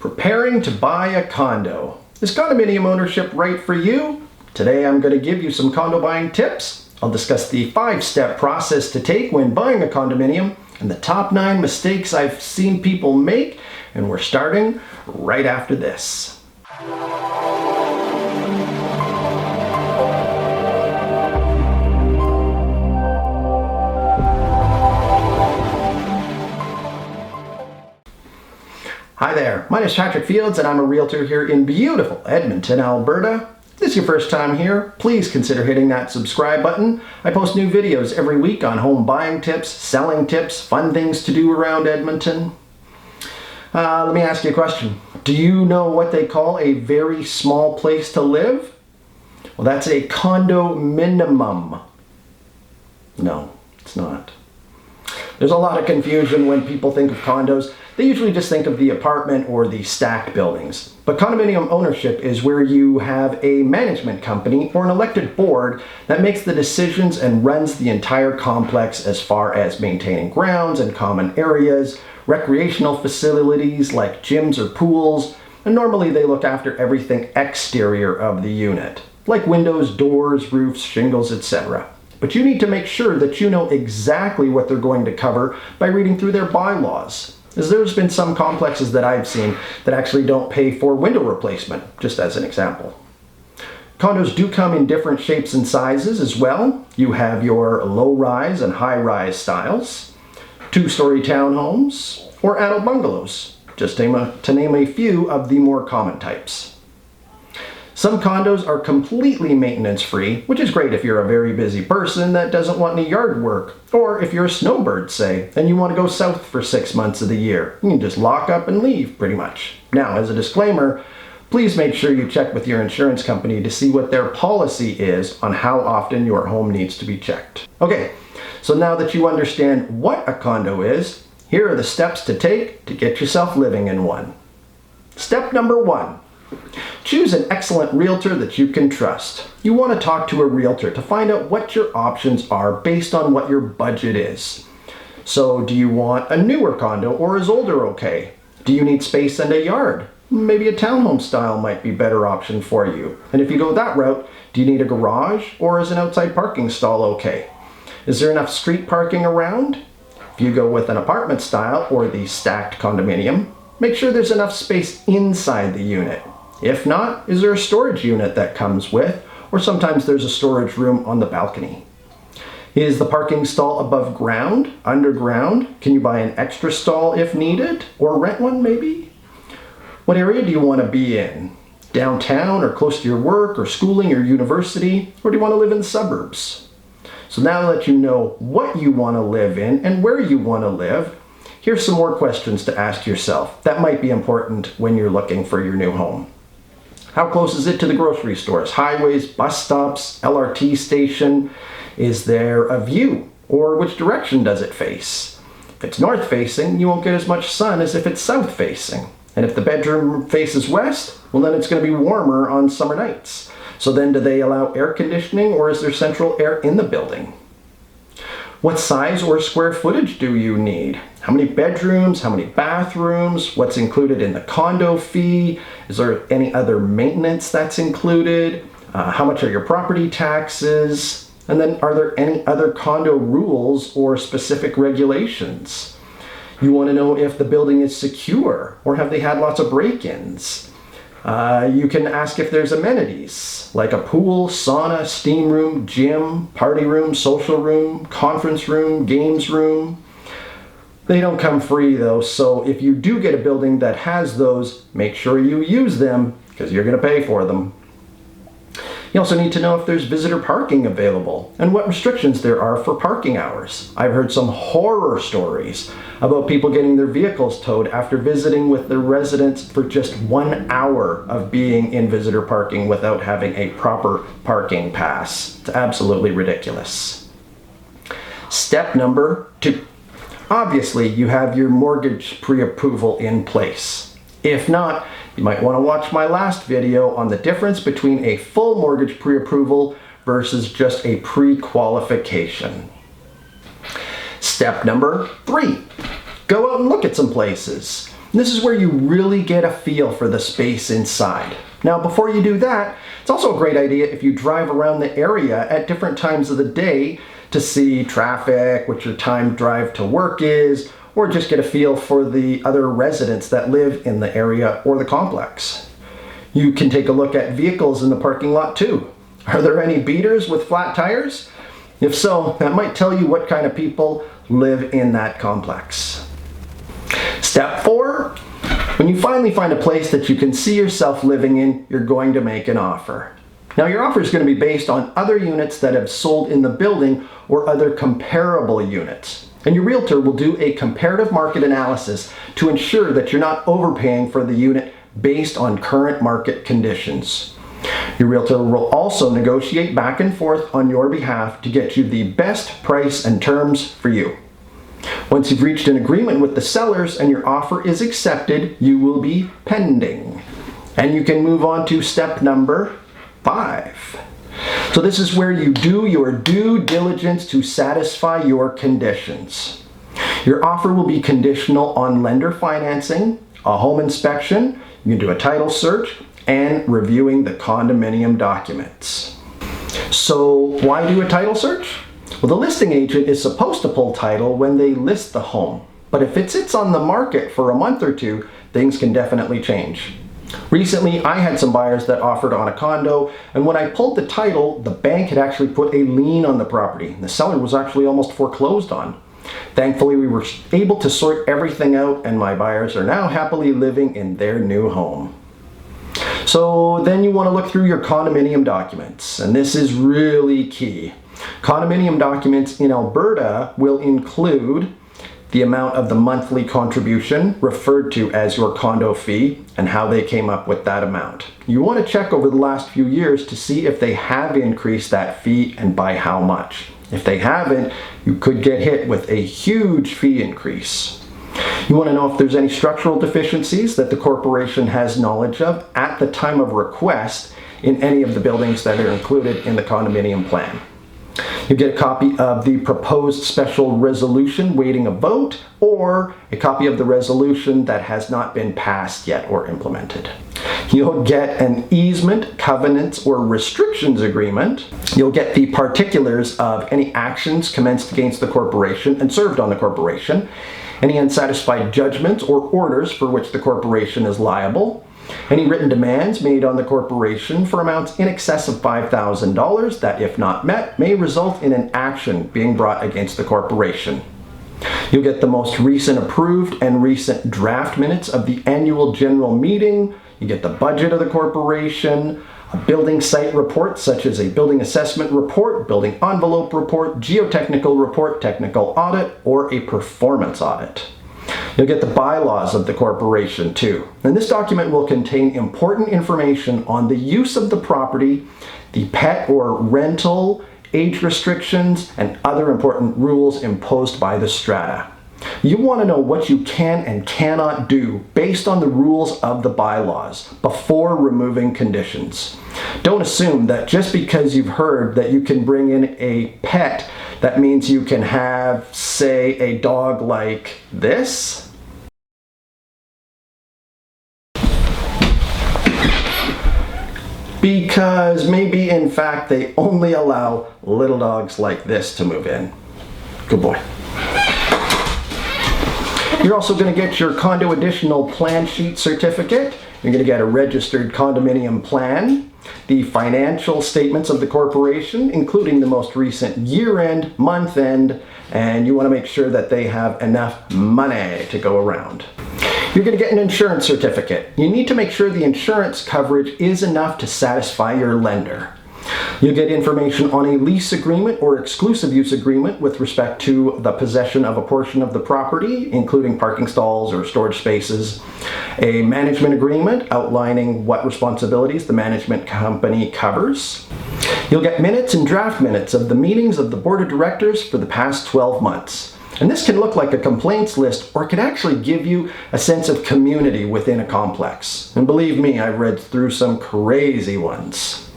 Preparing to buy a condo. Is condominium ownership right for you? Today I'm going to give you some condo buying tips. I'll discuss the 5-step process to take when buying a condominium and the top 9 mistakes I've seen people make, and we're starting right after this. Hi there, my name is Patrick Fields and I'm a realtor here in beautiful Edmonton, Alberta. If this is your first time here, please consider hitting that subscribe button. I post new videos every week on home buying tips, selling tips, fun things to do around Edmonton. Let me ask you a question. Do you know what they call a very small place to live? Well, that's a condo minimum. No, it's not. There's a lot of confusion when people think of condos. They usually just think of the apartment or the stacked buildings. But condominium ownership is where you have a management company or an elected board that makes the decisions and runs the entire complex as far as maintaining grounds and common areas, recreational facilities like gyms or pools, and normally they look after everything exterior of the unit, like windows, doors, roofs, shingles, etc. But you need to make sure that you know exactly what they're going to cover by reading through their bylaws. As there's been some complexes that I've seen that actually don't pay for window replacement, just as an example. Condos do come in different shapes and sizes as well. You have your low-rise and high-rise styles, 2-story townhomes, or adult bungalows, just to name a few of the more common types. Some condos are completely maintenance-free, which is great if you're a very busy person that doesn't want any yard work, or if you're a snowbird, say, and you want to go south for 6 months of the year. You can just lock up and leave, pretty much. Now, as a disclaimer, please make sure you check with your insurance company to see what their policy is on how often your home needs to be checked. Okay, so now that you understand what a condo is, here are the steps to take to get yourself living in one. Step number 1. Choose an excellent realtor that you can trust. You want to talk to a realtor to find out what your options are based on what your budget is. So do you want a newer condo, or is older okay? Do you need space and a yard? Maybe a townhome style might be a better option for you. And if you go that route, do you need a garage, or is an outside parking stall okay? Is there enough street parking around? If you go with an apartment style or the stacked condominium, make sure there's enough space inside the unit. If not, is there a storage unit that comes with, or sometimes there's a storage room on the balcony? Is the parking stall above ground, underground? Can you buy an extra stall if needed, or rent one maybe? What area do you want to be in? Downtown, or close to your work, or schooling, or university? Or do you want to live in the suburbs? So now that you know what you want to live in and where you want to live, here's some more questions to ask yourself that might be important when you're looking for your new home. How close is it to the grocery stores, highways, bus stops, LRT station? Is there a view, or which direction does it face? If it's north facing, you won't get as much sun as if it's south facing. And if the bedroom faces west, well, then it's going to be warmer on summer nights. So then do they allow air conditioning, or is there central air in the building? What size or square footage do you need? How many bedrooms? How many bathrooms? What's included in the condo fee? Is there any other maintenance that's included? How much are your property taxes? And then are there any other condo rules or specific regulations? You want to know if the building is secure, or have they had lots of break-ins? You can ask if there's amenities, like a pool, sauna, steam room, gym, party room, social room, conference room, games room. They don't come free though, so if you do get a building that has those, make sure you use them, because you're going to pay for them. You also need to know if there's visitor parking available and what restrictions there are for parking hours. I've heard some horror stories about people getting their vehicles towed after visiting with their residents for just 1 hour of being in visitor parking without having a proper parking pass. It's absolutely ridiculous. Step number 2. Obviously, you have your mortgage pre-approval in place. If not, you might want to watch my last video on the difference between a full mortgage pre-approval versus just a pre-qualification. Step number 3. Go out and look at some places. This is where you really get a feel for the space inside. Now, before you do that, it's also a great idea if you drive around the area at different times of the day to see traffic, what your time drive to work is, or just get a feel for the other residents that live in the area or the complex. You can take a look at vehicles in the parking lot too. Are there any beaters with flat tires? If so, that might tell you what kind of people live in that complex. Step 4, when you finally find a place that you can see yourself living in, you're going to make an offer. Now, your offer is going to be based on other units that have sold in the building or other comparable units. And your realtor will do a comparative market analysis to ensure that you're not overpaying for the unit based on current market conditions. Your realtor will also negotiate back and forth on your behalf to get you the best price and terms for you. Once you've reached an agreement with the sellers and your offer is accepted, you will be pending. And you can move on to step number 5. So this is where you do your due diligence to satisfy your conditions. Your offer will be conditional on lender financing, a home inspection, you can do a title search, and reviewing the condominium documents. So why do a title search? Well, the listing agent is supposed to pull title when they list the home. But if it sits on the market for a month or two, things can definitely change. Recently, I had some buyers that offered on a condo, and when I pulled the title, the bank had actually put a lien on the property. The seller was actually almost foreclosed on. Thankfully, we were able to sort everything out, and my buyers are now happily living in their new home. So then you want to look through your condominium documents, and this is really key. Condominium documents in Alberta will include the amount of the monthly contribution, referred to as your condo fee, and how they came up with that amount. You want to check over the last few years to see if they have increased that fee and by how much. If they haven't, you could get hit with a huge fee increase. You want to know if there's any structural deficiencies that the corporation has knowledge of at the time of request in any of the buildings that are included in the condominium plan. You get a copy of the proposed special resolution waiting a vote, or a copy of the resolution that has not been passed yet or implemented. You'll get an easement, covenants, or restrictions agreement. You'll get the particulars of any actions commenced against the corporation and served on the corporation, any unsatisfied judgments or orders for which the corporation is liable, any written demands made on the corporation for amounts in excess of $5,000 that, if not met, may result in an action being brought against the corporation. You'll get the most recent approved and recent draft minutes of the annual general meeting. You get the budget of the corporation, a building site report such as a building assessment report, building envelope report, geotechnical report, technical audit, or a performance audit. You'll get the bylaws of the corporation too. And this document will contain important information on the use of the property, the pet or rental, age restrictions, and other important rules imposed by the strata. You want to know what you can and cannot do based on the rules of the bylaws before removing conditions. Don't assume that just because you've heard that you can bring in a pet, that means you can have, say, a dog like this. Because maybe in fact they only allow little dogs like this to move in. Good boy. You're also going to get your condo additional plan sheet certificate. You're going to get a registered condominium plan, the financial statements of the corporation, including the most recent year-end, month-end, and you want to make sure that they have enough money to go around. You're going to get an insurance certificate. You need to make sure the insurance coverage is enough to satisfy your lender. You'll get information on a lease agreement or exclusive use agreement with respect to the possession of a portion of the property, including parking stalls or storage spaces, a management agreement outlining what responsibilities the management company covers. You'll get minutes and draft minutes of the meetings of the board of directors for the past 12 months. And this can look like a complaints list, or it can actually give you a sense of community within a complex. And believe me, I've read through some crazy ones.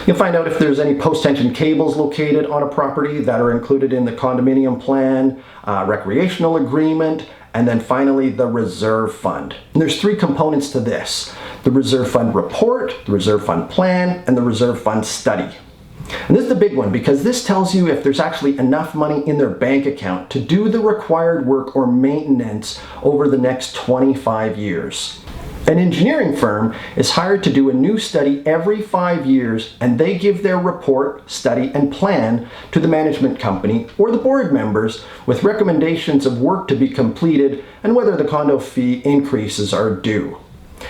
You'll find out if there's any post-tension cables located on a property that are included in the condominium plan, recreational agreement, and then finally the reserve fund. And there's three components to this: the reserve fund report, the reserve fund plan, and the reserve fund study. And this is the big one because this tells you if there's actually enough money in their bank account to do the required work or maintenance over the next 25 years. An engineering firm is hired to do a new study every 5 years, and they give their report, study, and plan to the management company or the board members with recommendations of work to be completed and whether the condo fee increases are due.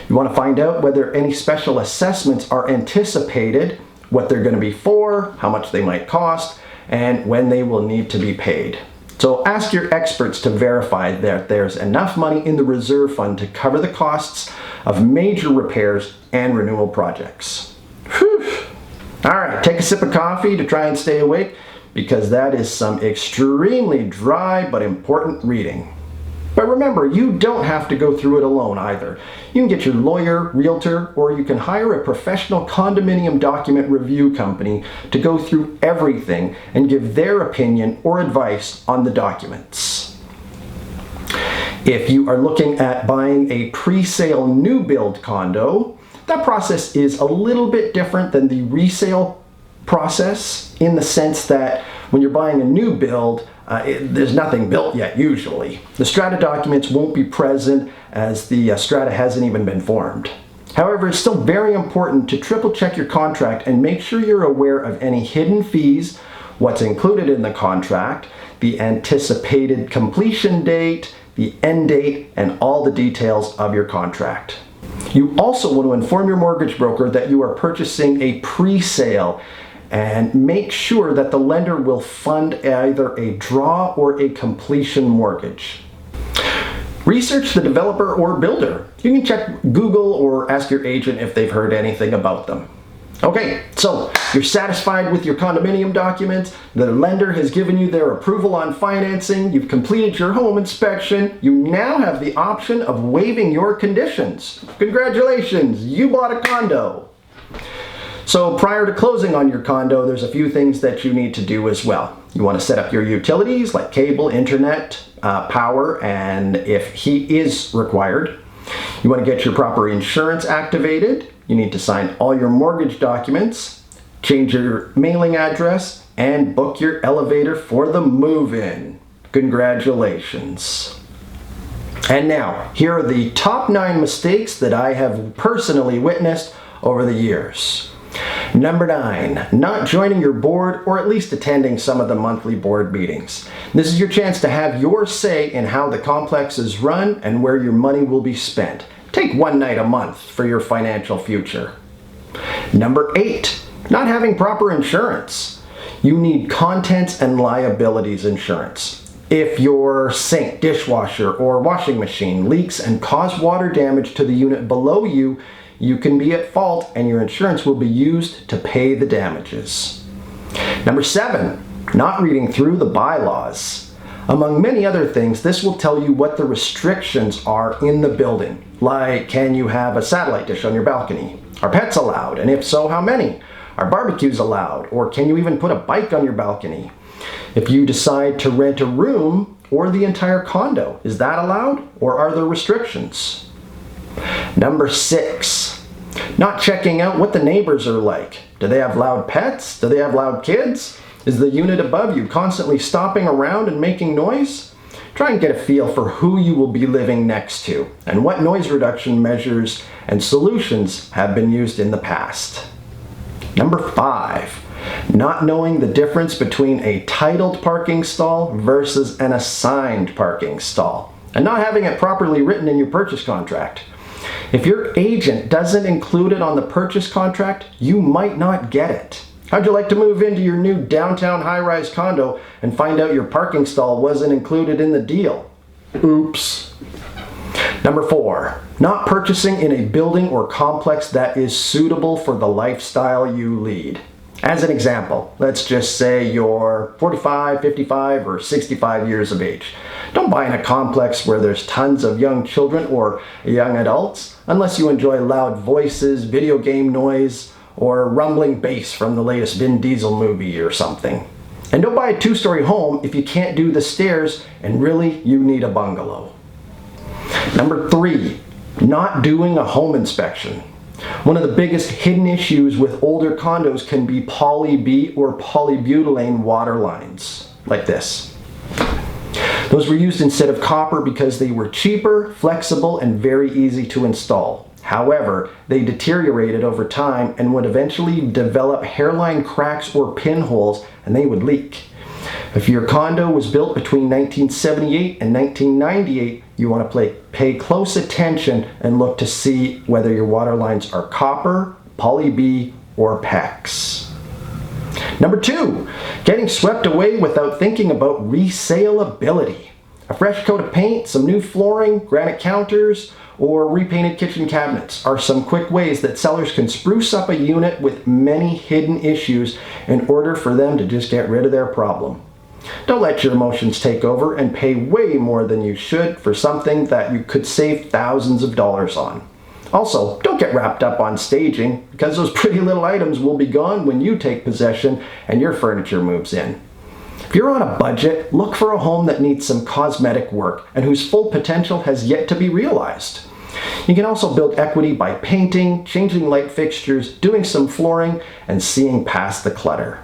You want to find out whether any special assessments are anticipated, what they're going to be for, how much they might cost, and when they will need to be paid. So ask your experts to verify that there's enough money in the reserve fund to cover the costs of major repairs and renewal projects. Whew. All right, take a sip of coffee to try and stay awake because that is some extremely dry but important reading. But remember, you don't have to go through it alone either. You can get your lawyer, realtor, or you can hire a professional condominium document review company to go through everything and give their opinion or advice on the documents. If you are looking at buying a pre-sale new build condo, that process is a little bit different than the resale process in the sense that when you're buying a new build, there's nothing built yet usually. The strata documents won't be present as the strata hasn't even been formed. However, it's still very important to triple check your contract and make sure you're aware of any hidden fees, what's included in the contract, the anticipated completion date, the end date, and all the details of your contract. You also want to inform your mortgage broker that you are purchasing a pre-sale and make sure that the lender will fund either a draw or a completion mortgage. Research the developer or builder. You can check Google or ask your agent if they've heard anything about them. Okay, so you're satisfied with your condominium documents, the lender has given you their approval on financing, you've completed your home inspection, you now have the option of waiving your conditions. Congratulations, you bought a condo. So prior to closing on your condo, there's a few things that you need to do as well. You want to set up your utilities like cable, internet, power, and if heat is required. You want to get your proper insurance activated. You need to sign all your mortgage documents, change your mailing address, and book your elevator for the move-in. Congratulations. And now, here are the top 9 mistakes that I have personally witnessed over the years. Number 9, not joining your board or at least attending some of the monthly board meetings. This is your chance to have your say in how the complex is run and where your money will be spent. Take one night a month for your financial future. Number 8, not having proper insurance. You need contents and liabilities insurance. If your sink, dishwasher, or washing machine leaks and cause water damage to the unit below you, you can be at fault and your insurance will be used to pay the damages. Number 7, not reading through the bylaws. Among many other things, this will tell you what the restrictions are in the building. Like, can you have a satellite dish on your balcony? Are pets allowed? And if so, how many? Are barbecues allowed? Or can you even put a bike on your balcony? If you decide to rent a room or the entire condo, is that allowed? Or are there restrictions? Number 6, not checking out what the neighbors are like. Do they have loud pets? Do they have loud kids? Is the unit above you constantly stopping around and making noise? Try and get a feel for who you will be living next to and what noise reduction measures and solutions have been used in the past. Number 5, not knowing the difference between a titled parking stall versus an assigned parking stall and not having it properly written in your purchase contract. If your agent doesn't include it on the purchase contract, you might not get it. How'd you like to move into your new downtown high-rise condo and find out your parking stall wasn't included in the deal? Oops. Number 4, not purchasing in a building or complex that is suitable for the lifestyle you lead. As an example, let's just say you're 45, 55, or 65 years of age. Don't buy in a complex where there's tons of young children or young adults, unless you enjoy loud voices, video game noise, or rumbling bass from the latest Vin Diesel movie or something. And don't buy a 2-story home if you can't do the stairs and really you need a bungalow. Number 3, not doing a home inspection. One of the biggest hidden issues with older condos can be poly B or polybutylene water lines, like this. Those were used instead of copper because they were cheaper, flexible, and very easy to install. However, they deteriorated over time and would eventually develop hairline cracks or pinholes, and they would leak. If your condo was built between 1978 and 1998, you want to pay close attention and look to see whether your water lines are copper, poly B, or PEX. Number 2, getting swept away without thinking about resaleability. A fresh coat of paint, some new flooring, granite counters, or repainted kitchen cabinets are some quick ways that sellers can spruce up a unit with many hidden issues in order for them to just get rid of their problem. Don't let your emotions take over and pay way more than you should for something that you could save thousands of dollars on. Also, don't get wrapped up on staging, because those pretty little items will be gone when you take possession and your furniture moves in. If you're on a budget, look for a home that needs some cosmetic work and whose full potential has yet to be realized. You can also build equity by painting, changing light fixtures, doing some flooring, and seeing past the clutter.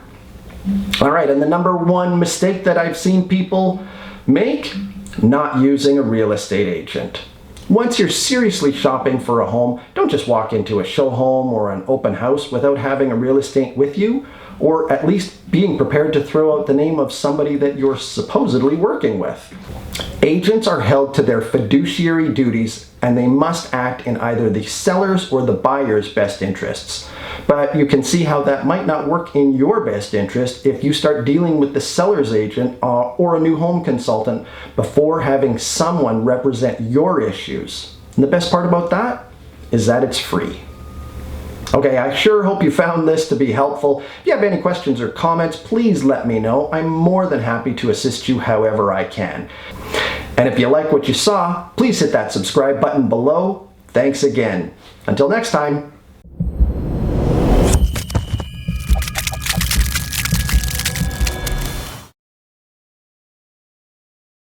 All right, and the number 1 mistake that I've seen people make, not using a real estate agent. Once you're seriously shopping for a home, don't just walk into a show home or an open house without having a real estate with you, or at least being prepared to throw out the name of somebody that you're supposedly working with. Agents are held to their fiduciary duties, and they must act in either the seller's or the buyer's best interests. But you can see how that might not work in your best interest if you start dealing with the seller's agent or a new home consultant before having someone represent your issues. And the best part about that is that it's free. Okay, I sure hope you found this to be helpful. If you have any questions or comments, please let me know. I'm more than happy to assist you however I can. And if you like what you saw, please hit that subscribe button below. Thanks again. Until next time.